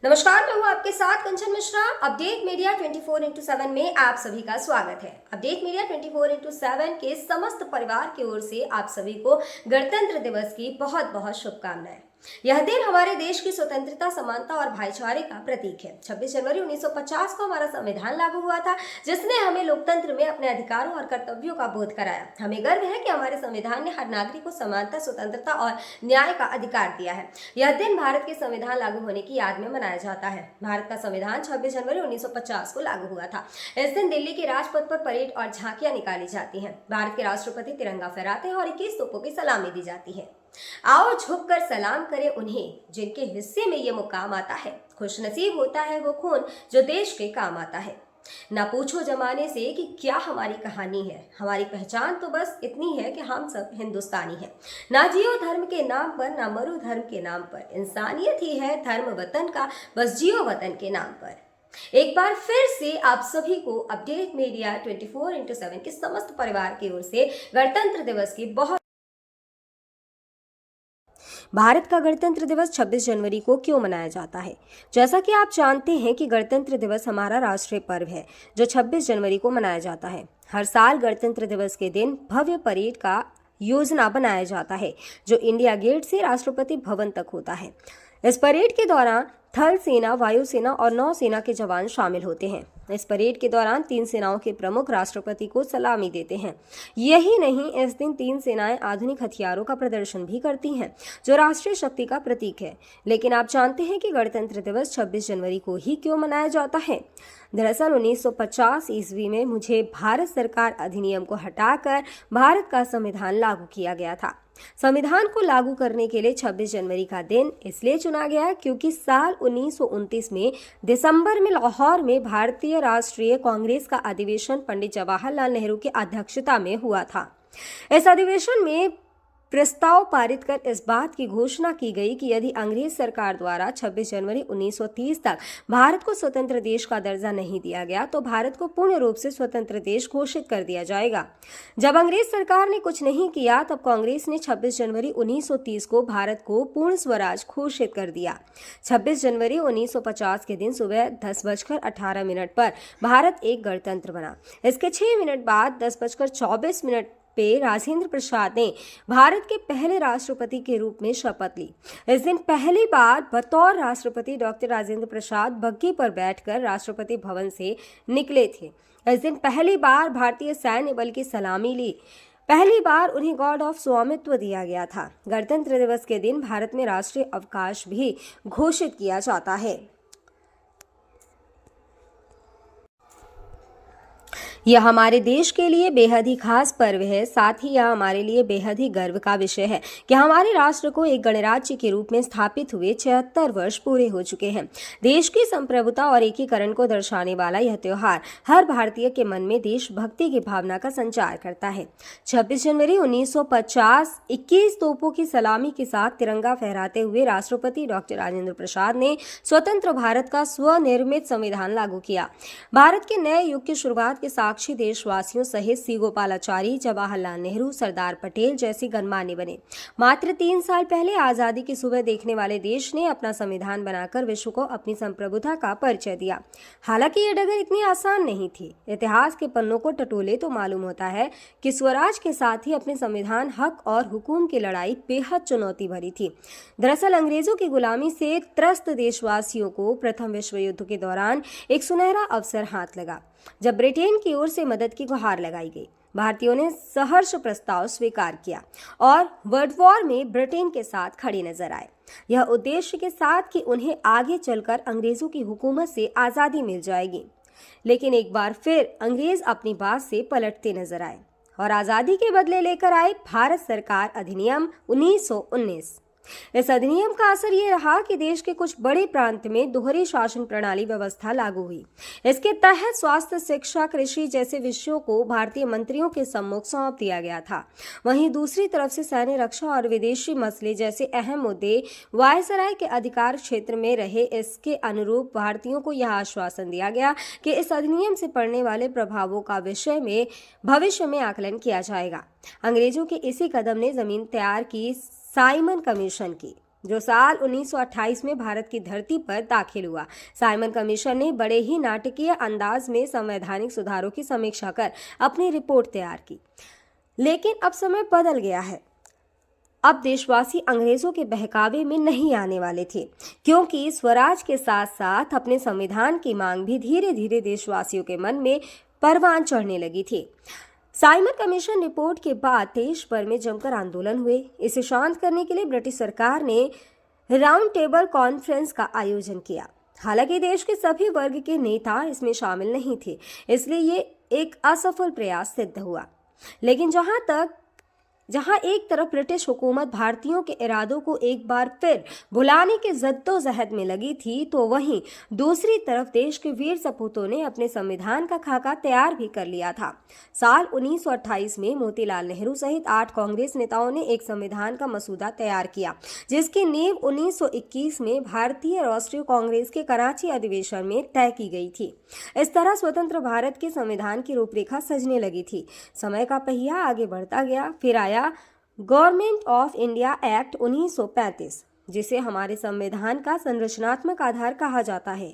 नमस्कार, मैं हूँ आपके साथ कंचन मिश्रा। अपडेट मीडिया 24x7 में आप सभी का स्वागत है। अपडेट मीडिया 24x7 के समस्त परिवार की ओर से आप सभी को गणतंत्र दिवस की बहुत बहुत शुभकामनाएं। यह दिन हमारे देश की स्वतंत्रता, समानता और भाईचारे का प्रतीक है। 26 जनवरी 1950 को हमारा संविधान लागू हुआ था, जिसने हमें लोकतंत्र में अपने अधिकारों और कर्तव्यों का बोध कराया। हमें गर्व है कि हमारे संविधान ने हर नागरिक को समानता, स्वतंत्रता और न्याय का अधिकार दिया है। यह दिन भारत के संविधान लागू होने की याद में मनाया जाता है। भारत का संविधान 26 जनवरी 1950 को लागू हुआ था। इस दिन दिल्ली के राजपथ पर परेड और झांकियां निकाली जाती हैं। भारत के राष्ट्रपति तिरंगा फहराते हैं और 21 तोपों की सलामी दी जाती है। आओ झुककर सलाम करें उन्हें जिनके हिस्से में ये मुकाम आता है। खुशनसीब होता है वो खून जो देश के काम आता है। ना पूछो जमाने से कि क्या हमारी कहानी है, हमारी पहचान तो बस इतनी है कि हम सब हिंदुस्तानी हैं। ना जियो धर्म के नाम पर, ना मरो धर्म के नाम पर, इंसानियत ही है धर्म वतन का, बस जियो वतन के नाम पर। एक बार फिर से आप सभी को अपडेट मीडिया 24x7 के समस्त परिवार की ओर से गणतंत्र दिवस की बहुत। भारत का गणतंत्र दिवस 26 जनवरी को क्यों मनाया जाता है? जैसा कि आप जानते हैं कि गणतंत्र दिवस हमारा राष्ट्रीय पर्व है जो 26 जनवरी को मनाया जाता है। हर साल गणतंत्र दिवस के दिन भव्य परेड का योजना बनाया जाता है जो इंडिया गेट से राष्ट्रपति भवन तक होता है। इस परेड के दौरान थल सेना, वायुसेना और नौसेना के जवान शामिल होते हैं। इस परेड के दौरान तीन सेनाओं के प्रमुख राष्ट्रपति को सलामी देते हैं। यही नहीं, इस दिन तीन सेनाएं आधुनिक हथियारों का प्रदर्शन भी करती हैं जो राष्ट्रीय शक्ति का प्रतीक है। लेकिन आप जानते हैं कि गणतंत्र दिवस 26 जनवरी को ही क्यों मनाया जाता है? दरअसल 1950 ईस्वी में मुझे भारत सरकार अधिनियम को हटाकर भारत का संविधान लागू किया गया था। संविधान को लागू करने के लिए 26 जनवरी का दिन इसलिए चुना गया क्योंकि साल 1929 में दिसंबर में लाहौर में भारतीय राष्ट्रीय कांग्रेस का अधिवेशन पंडित जवाहरलाल नेहरू की अध्यक्षता में हुआ था। इस अधिवेशन में प्रस्ताव पारित कर इस बात की घोषणा की गई कि यदि अंग्रेज सरकार द्वारा 26 जनवरी 1930 तक भारत को स्वतंत्र देश का दर्जा नहीं दिया गया तो भारत को पूर्ण रूप से स्वतंत्र देश घोषित कर दिया जाएगा। जब अंग्रेज सरकार ने कुछ नहीं किया तब कांग्रेस ने 26 जनवरी 1930 को भारत को पूर्ण स्वराज घोषित कर दिया। 26 जनवरी 1950 के दिन सुबह 10:18 पर भारत एक गणतंत्र बना। इसके 6 मिनट बाद 10:24 पे राजेंद्र प्रसाद ने भारत के पहले राष्ट्रपति के रूप में शपथ ली। इस दिन पहली बार बतौर राष्ट्रपति डॉक्टर राजेंद्र प्रसाद बग्घी पर बैठकर राष्ट्रपति भवन से निकले थे। इस दिन पहली बार भारतीय सैन्य बल की सलामी ली। पहली बार उन्हें गॉर्ड ऑफ स्वामित्व दिया गया था। गणतंत्र दिवस के दिन भारत में राष्ट्रीय अवकाश भी घोषित किया जाता है। यह हमारे देश के लिए बेहद ही खास पर्व है। साथ ही यह हमारे लिए बेहद ही गर्व का विषय है कि हमारे राष्ट्र को एक गणराज्य के रूप में स्थापित हुए 76 वर्ष पूरे हो चुके हैं। देश की संप्रभुता और एकीकरण को दर्शाने वाला यह त्योहार हर भारतीय के मन में देशभक्ति की भावना का संचार करता है। 26 जनवरी 1950 21 तोपों की सलामी के साथ तिरंगा फहराते हुए राष्ट्रपति डॉक्टर राजेंद्र प्रसाद ने स्वतंत्र भारत का स्वनिर्मित संविधान लागू किया। भारत के नए युग की शुरुआत के साक्षी देशवासियों सहित सी गोपालाचारी, जवाहरलाल नेहरू, सरदार पटेल जैसे गणमान्य बने। मात्र 3 साल पहले आजादी की सुबह देखने वाले देश ने अपना संविधान बनाकर विश्व को अपनी संप्रभुता का परिचय दिया। हालांकि ये डगर इतनी आसान नहीं थी। इतिहास के पन्नों को टटोले तो मालूम होता है कि स्वराज के साथ ही अपने संविधान, हक और हुकूम की लड़ाई बेहद चुनौती भरी थी। दरअसल अंग्रेजों की गुलामी से त्रस्त देशवासियों को प्रथम विश्व युद्ध के दौरान एक सुनहरा अवसर हाथ लगा जब ब्रिटेन की ओर से मदद की गुहार लगाई गई। भारतीयों ने सहर्ष प्रस्ताव स्वीकार किया और वर्ल्ड वॉर में ब्रिटेन के साथ खड़े नजर आए। यह उद्देश्य के साथ कि उन्हें आगे चलकर अंग्रेजों की हुकूमत से आजादी मिल जाएगी। लेकिन एक बार फिर अंग्रेज अपनी बात से पलटते नजर आए और आजादी के बदले लेकर आए भारत सरकार अधिनियम 1919। इस अधिनियम का असर ये रहा कि देश के कुछ बड़े प्रांत में दोहरी शासन प्रणाली व्यवस्था लागू हुई। इसके तहत स्वास्थ्य, शिक्षा, कृषि जैसे विषयों को भारतीय मंत्रियों के सम्मुख सौंप दिया गया था। वहीं दूसरी तरफ से सैन्य, रक्षा और विदेशी मसले जैसे अहम मुद्दे वायसराय के अधिकार क्षेत्र में रहे। इसके अनुरूप भारतीयों को यह आश्वासन दिया गया कि इस अधिनियम से पड़ने वाले प्रभावों का विषय में भविष्य में आकलन किया जाएगा। अंग्रेजों के इसी कदम ने जमीन तैयार की साइमन कमीशन की। जो साल 1928 में भारत की धरती पर दाखिल हुआ। साइमन कमीशन ने बड़े ही नाटकीय अंदाज में संवैधानिक सुधारों की समीक्षा कर अपनी रिपोर्ट तैयार की। लेकिन अब समय बदल गया है। अब देशवासी अंग्रेजों के बहकावे में नहीं आने वाले थे, क्योंकि स्वराज के साथ साथ अपने संविधान की मांग भी धीरे धीरे देशवासियों के मन में परवान चढ़ने लगी थी। साइमन कमीशन रिपोर्ट के बाद देश भर में जमकर आंदोलन हुए। इसे शांत करने के लिए ब्रिटिश सरकार ने राउंड टेबल कॉन्फ्रेंस का आयोजन किया। हालांकि देश के सभी वर्ग के नेता इसमें शामिल नहीं थे, इसलिए ये एक असफल प्रयास सिद्ध हुआ। लेकिन जहां एक तरफ ब्रिटिश हुकूमत भारतीयों के इरादों को एक बार फिर भुलाने के जद्दोजहद में लगी थी, तो वहीं दूसरी तरफ देश के वीर सपूतों ने अपने संविधान का खाका तैयार भी कर लिया था। साल 1928 में मोतीलाल नेहरू सहित 8 कांग्रेस नेताओं ने एक संविधान का मसूदा तैयार किया, जिसकी नींव 1921 में भारतीय राष्ट्रीय कांग्रेस के कराची अधिवेशन में तय की गई थी। इस तरह स्वतंत्र भारत के संविधान की रूपरेखा सजने लगी थी। समय का पहिया आगे बढ़ता गया। फिर आया गवर्नमेंट ऑफ इंडिया एक्ट 1935, जिसे हमारे संविधान का संरचनात्मक आधार कहा जाता है।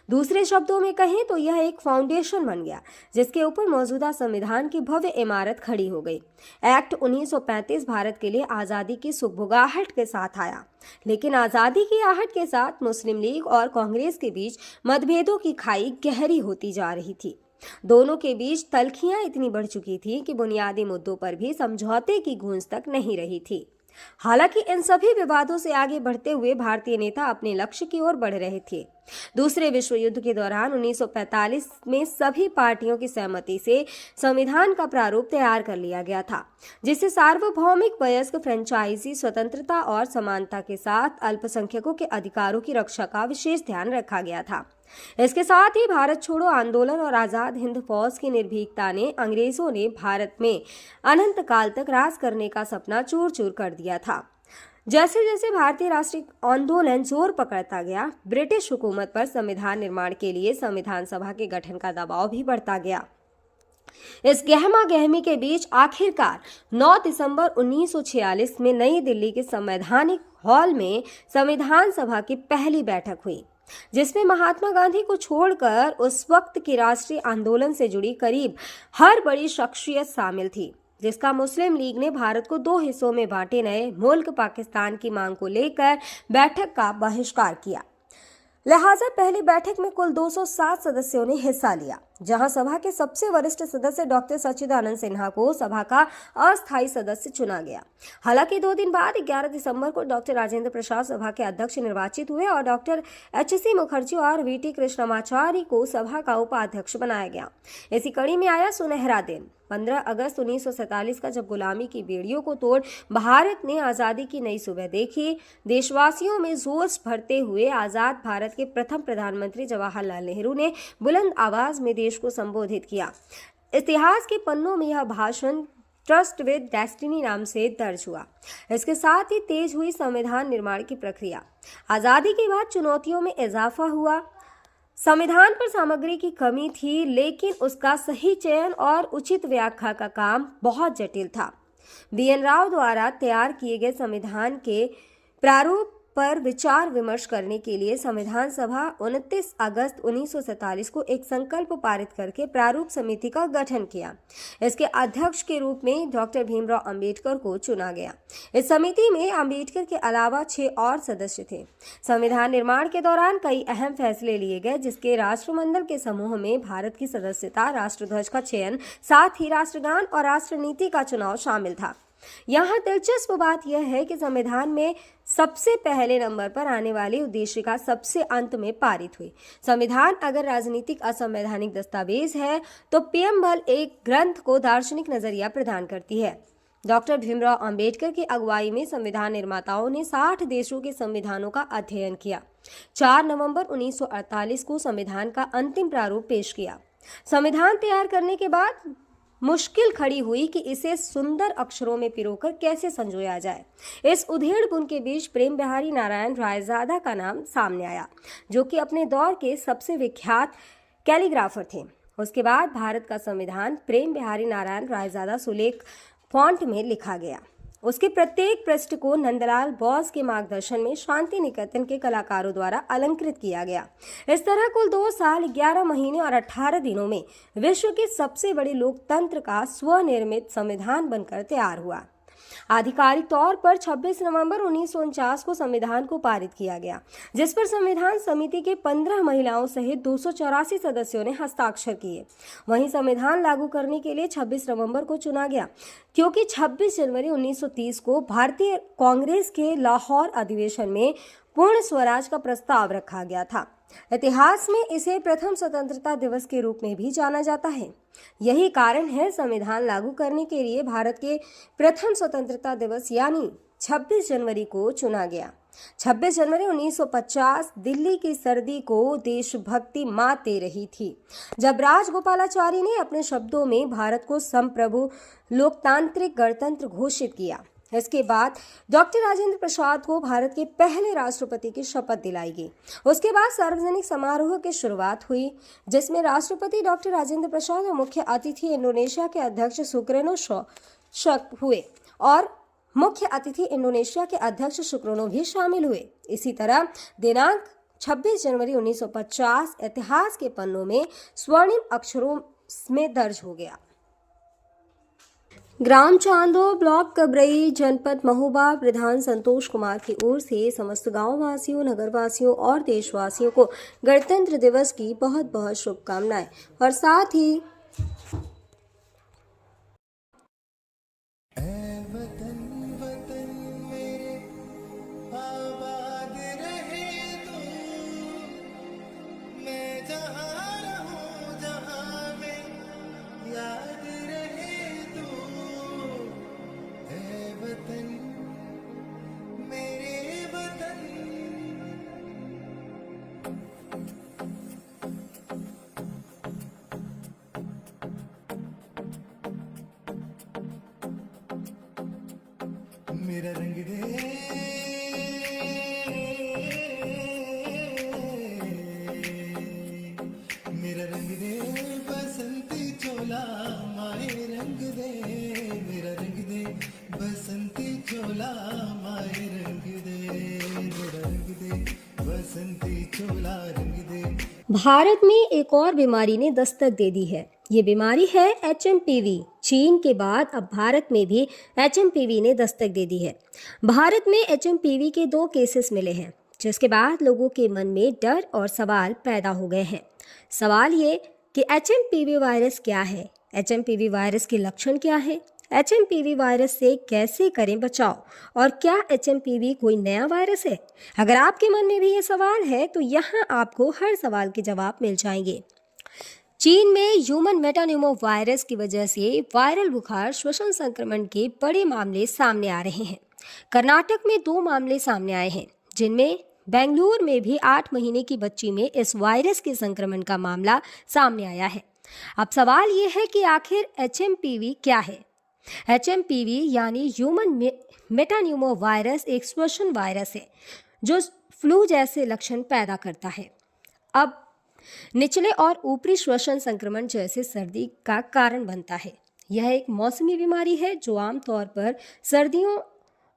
दूसरे शब्दों में कहें तो यह एक फाउंडेशन बन गया, जिसके ऊपर मौजूदा संविधान की भव्य इमारत खड़ी हो गई। एक्ट 1935 भारत के लिए आज़ादी की सुगबुगाहट के साथ आया, लेकिन आज़ादी की आहट के साथ मुस्लिम लीग और कांग्रेस के बीच मतभेदों की खाई गहरी होती जा रही थी। दोनों के बीच तल्खियां इतनी बढ़ चुकी थी कि बुनियादी मुद्दों पर भी समझौते की गूंज तक नहीं रही थी। हालांकि इन सभी विवादों से आगे बढ़ते हुए भारतीय नेता अपने लक्ष्य की ओर बढ़ रहे थे। दूसरे विश्व युद्ध के दौरान 1945 में सभी पार्टियों की सहमति से संविधान का प्रारूप तैयार कर लिया गया था, जिसे सार्वभौमिक वयस्क फ्रेंचाइजी स्वतंत्रता और समानता के साथ अल्पसंख्यकों के अधिकारों की रक्षा का विशेष ध्यान रखा गया था। इसके साथ ही भारत छोड़ो आंदोलन और आजाद हिंद फौज की निर्भीकता ने अंग्रेजों ने भारत में अनंत काल तक राज करने का सपना चूर चूर कर दिया था। जैसे जैसे भारतीय राष्ट्रीय आंदोलन जोर पकड़ता गया, ब्रिटिश हुकूमत पर संविधान निर्माण के लिए संविधान सभा के गठन का दबाव भी बढ़ता गया। इस गहमा गहमी के बीच आखिरकार 9 दिसंबर 1946 में नई दिल्ली के संवैधानिक हॉल में संविधान सभा की पहली बैठक हुई, जिसमें महात्मा गांधी को छोड़कर उस वक्त के राष्ट्रीय आंदोलन से जुड़ी करीब हर बड़ी शख्सियत शामिल थी, जिसका मुस्लिम लीग ने भारत को 2 हिस्सों में बांटे नए मुल्क पाकिस्तान की मांग को लेकर बैठक का बहिष्कार किया। लिहाजा पहली बैठक में कुल 207 सदस्यों ने हिस्सा लिया, जहां सभा के सबसे वरिष्ठ सदस्य डॉक्टर सच्चिदानंद सिन्हा को सभा का अस्थायी सदस्य चुना गया। हालांकि 2 दिन बाद 11 दिसंबर को डॉक्टर राजेंद्र प्रसाद सभा के अध्यक्ष निर्वाचित हुए और डॉक्टर एच.सी. मुखर्जी और वी.टी. कृष्णमाचारी को सभा का उपाध्यक्ष बनाया गया। इसी कड़ी में आया सुनहरा दिन 15 अगस्त 1947 का, जब गुलामी की बेड़ियों को तोड़ भारत ने आज़ादी की नई सुबह देखी। देशवासियों में जोश भरते हुए आज़ाद भारत के प्रथम प्रधानमंत्री जवाहरलाल नेहरू ने बुलंद आवाज में देश को संबोधित किया। इतिहास के पन्नों में यह भाषण ट्रस्ट विद डेस्टिनी नाम से दर्ज हुआ। इसके साथ ही तेज हुई संविधान निर्माण की प्रक्रिया। आज़ादी के बाद चुनौतियों में इजाफा हुआ। संविधान पर सामग्री की कमी थी, लेकिन उसका सही चयन और उचित व्याख्या का काम बहुत जटिल था। बी.एन. राव द्वारा तैयार किए गए संविधान के प्रारूप पर विचार विमर्श करने के लिए संविधान सभा 29 अगस्त 1947 को एक संकल्प पारित करके प्रारूप समिति का गठन किया। इसके अध्यक्ष के रूप में डॉक्टर भीमराव अंबेडकर को चुना गया। इस समिति में अंबेडकर के अलावा 6 और सदस्य थे। संविधान निर्माण के दौरान कई अहम फैसले लिए गए, जिसके राष्ट्रमंडल के समूह में भारत की सदस्यता, राष्ट्रध्वज का चयन, साथ ही राष्ट्रगान और राष्ट्रनीति का चुनाव शामिल था। यहाँ दिलचस्प बात यह है कि संविधान में सबसे पहले नंबर पर आने वाली उद्देशिका सबसे अंत में पारित हुई। संविधान अगर राजनीतिक असंवैधानिक दस्तावेज है, तो पीएमएल एक ग्रंथ को दार्शनिक नजरिया प्रदान करती है। डॉक्टर भीमराव अंबेडकर की अगुवाई में संविधान निर्माताओं ने 60 देशों के संविधानों का अध्ययन किया। 4 नवंबर 1948 को संविधान का अंतिम प्रारूप पेश किया। संविधान तैयार करने के बाद मुश्किल खड़ी हुई कि इसे सुंदर अक्षरों में पिरोकर कैसे संजोया जाए। इस उधेड़-बुन के बीच प्रेम बिहारी नारायण रायजादा का नाम सामने आया, जो कि अपने दौर के सबसे विख्यात कैलीग्राफर थे। उसके बाद भारत का संविधान प्रेम बिहारी नारायण रायजादा सुलेख फॉन्ट में लिखा गया। उसके प्रत्येक पृष्ठ को नंदलाल बोस के मार्गदर्शन में शांति निकेतन के कलाकारों द्वारा अलंकृत किया गया। इस तरह कुल 2 साल 11 महीने और 18 दिनों में विश्व के सबसे बड़े लोकतंत्र का स्वनिर्मित संविधान बनकर तैयार हुआ। आधिकारिक तौर पर 26 नवंबर 1949 को संविधान को पारित किया गया, जिस पर संविधान समिति के 15 महिलाओं सहित 284 सदस्यों ने हस्ताक्षर किए। वहीं संविधान लागू करने के लिए 26 नवंबर को चुना गया, क्योंकि 26 जनवरी 1930 को भारतीय कांग्रेस के लाहौर अधिवेशन में पूर्ण स्वराज का प्रस्ताव रखा गया था। इतिहास में इसे प्रथम स्वतंत्रता दिवस के रूप में भी जाना जाता है। यही कारण है संविधान लागू करने के लिए भारत के प्रथम स्वतंत्रता दिवस यानी 26 जनवरी को चुना गया। 26 जनवरी 1950 दिल्ली की सर्दी को देशभक्ति मात दे रही थी, जब राजगोपालाचारी ने अपने शब्दों में भारत को संप्रभु लोकतांत्रिक गणतंत्र घोषित किया। इसके बाद डॉक्टर राजेंद्र प्रसाद को भारत के पहले राष्ट्रपति की शपथ दिलाई गई। उसके बाद सार्वजनिक समारोह की शुरुआत हुई, जिसमें राष्ट्रपति डॉक्टर राजेंद्र प्रसाद और मुख्य अतिथि इंडोनेशिया के अध्यक्ष सुकर्नो हुए और मुख्य अतिथि इंडोनेशिया के अध्यक्ष सुकर्नो भी शामिल हुए। इसी तरह दिनांक 26 जनवरी 1950 इतिहास के पन्नों में स्वर्णिम अक्षरों में दर्ज हो गया। ग्राम चांदो, ब्लॉक कबरई, जनपद महोबा प्रधान संतोष कुमार की ओर से समस्त गांव वासियों, नगर वासियों और देशवासियों को गणतंत्र दिवस की बहुत बहुत शुभकामनाएं और साथ ही मेरा रंग दे, मेरा रंग दे बसंती चोला माए रंग दे, मेरा रंग दे बसंती चोला माए रंग दे, मेरा रंग दे बसंती चोला रंग दे। भारत में एक और बीमारी ने दस्तक दे दी है। ये बीमारी है HMPV। चीन के बाद अब भारत में भी HMPV ने दस्तक दे दी है। भारत में HMPV के 2 केसेस मिले हैं, जिसके बाद लोगों के मन में डर और सवाल पैदा हो गए हैं। सवाल ये कि HMPV वायरस क्या है, HMPV वायरस के लक्षण क्या है, HMPV वायरस से कैसे करें बचाव और क्या HMPV कोई नया वायरस है। अगर आपके मन में भी ये सवाल है तो यहाँ आपको हर सवाल के जवाब मिल जाएंगे। चीन में ह्यूमन मेटान्यूमो वायरस की वजह से वायरल बुखार श्वसन संक्रमण के बड़े मामले सामने आ रहे हैं। कर्नाटक में 2 मामले सामने आए हैं, जिनमें बेंगलुरु में भी 8 महीने की बच्ची में इस वायरस के संक्रमण का मामला सामने आया है। अब सवाल ये है कि आखिर HMPV क्या है। HMPV यानी ह्यूमन मेटान्यूमो वायरस एक श्वसन वायरस है जो फ्लू जैसे लक्षण पैदा करता है। अब निचले और ऊपरी श्वसन संक्रमण जैसे सर्दी का कारण बनता है। यह एक मौसमी बीमारी है जो आमतौर पर सर्दियों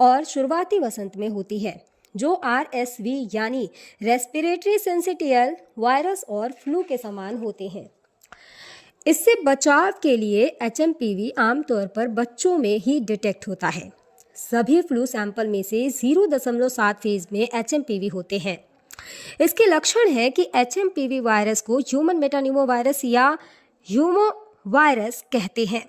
और शुरुआती वसंत में होती है, जो RSV यानी रेस्पिरेटरी सिंसिटियल वायरस और फ्लू के समान होते हैं। इससे बचाव के लिए HMPV आमतौर पर बच्चों में ही डिटेक्ट होता है। सभी फ्लू सैंपल में से 0.7 फीसद में HMPV होते हैं। इसके लक्षण है कि HMPV वायरस को ह्यूमन मेटान्यूमो वायरस या ह्यूमो वायरस कहते हैं,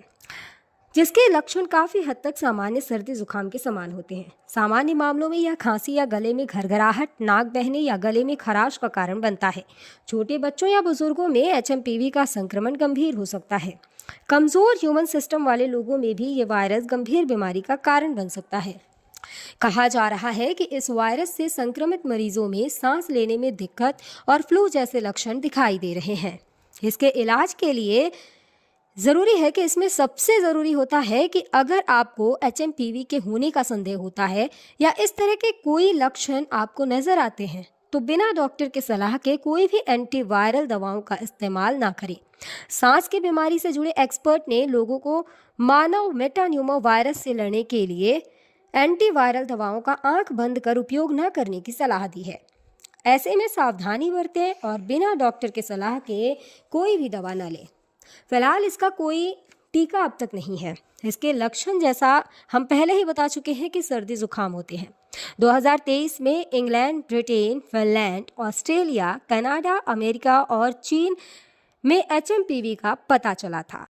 जिसके लक्षण काफ़ी हद तक सामान्य सर्दी जुकाम के समान होते हैं। सामान्य मामलों में यह खांसी या गले में घरघराहट, नाक बहने या गले में खराश का कारण बनता है। छोटे बच्चों या बुजुर्गों में HMPV का संक्रमण गंभीर हो सकता है। कमज़ोर ह्यूमन सिस्टम वाले लोगों में भी ये वायरस गंभीर बीमारी का कारण बन सकता है। कहा जा रहा है कि इस वायरस से संक्रमित मरीजों में सांस लेने में दिक्कत और फ्लू जैसे लक्षण दिखाई दे रहे हैं। इसके इलाज के लिए ज़रूरी है कि इसमें सबसे ज़रूरी होता है कि अगर आपको HMPV के होने का संदेह होता है या इस तरह के कोई लक्षण आपको नज़र आते हैं तो बिना डॉक्टर के सलाह के कोई भी एंटीवायरल दवाओं का इस्तेमाल ना करें। सांस की बीमारी से जुड़े एक्सपर्ट ने लोगों को मानव मेटान्यूमो वायरस से लड़ने के लिए एंटीवायरल दवाओं का आंख बंद कर उपयोग न करने की सलाह दी है। ऐसे में सावधानी बरतें और बिना डॉक्टर के सलाह के कोई भी दवा न लें। फिलहाल इसका कोई टीका अब तक नहीं है। इसके लक्षण जैसा हम पहले ही बता चुके हैं कि सर्दी जुकाम होते हैं। 2023 में England, Britain, Finland, Australia, Canada, America और चीन में HMPV का पता चला था।